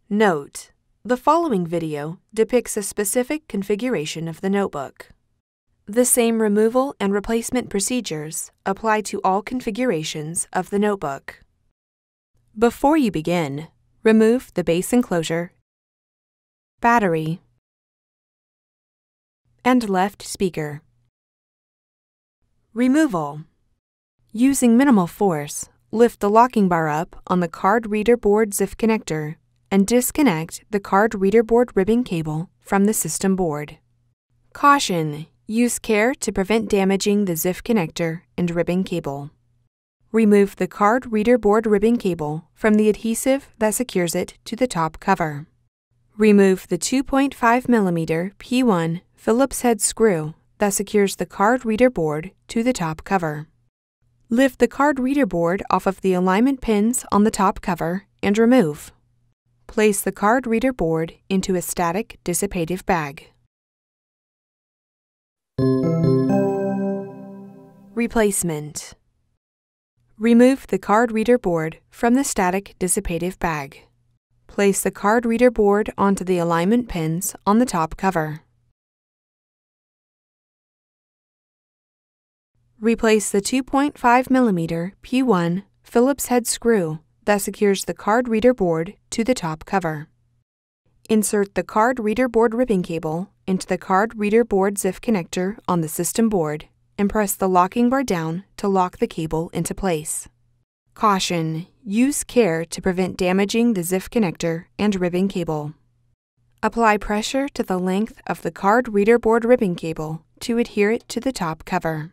Note: the following video depicts a specific configuration of the notebook. The same removal and replacement procedures apply to all configurations of the notebook. Before you begin, remove the base enclosure, battery, and left speaker. Removal. Using minimal force, lift the locking bar up on the card reader board ZIF connector and disconnect the card reader board ribbon cable from the system board. Caution: use care to prevent damaging the ZIF connector and ribbon cable. Remove the card reader board ribbon cable from the adhesive that secures it to the top cover. Remove the 2.5mm P1 Phillips head screw that secures the card reader board to the top cover. Lift the card reader board off of the alignment pins on the top cover and remove. Place the card reader board into a static dissipative bag. Replacement. Remove the card reader board from the static dissipative bag. Place the card reader board onto the alignment pins on the top cover. Replace the 2.5mm P1 Phillips head screw that secures the card reader board to the top cover. Insert the card reader board ribbon cable into the card reader board ZIF connector on the system board and press the locking bar down to lock the cable into place. Caution: use care to prevent damaging the ZIF connector and ribbon cable. Apply pressure to the length of the card reader board ribbon cable to adhere it to the top cover.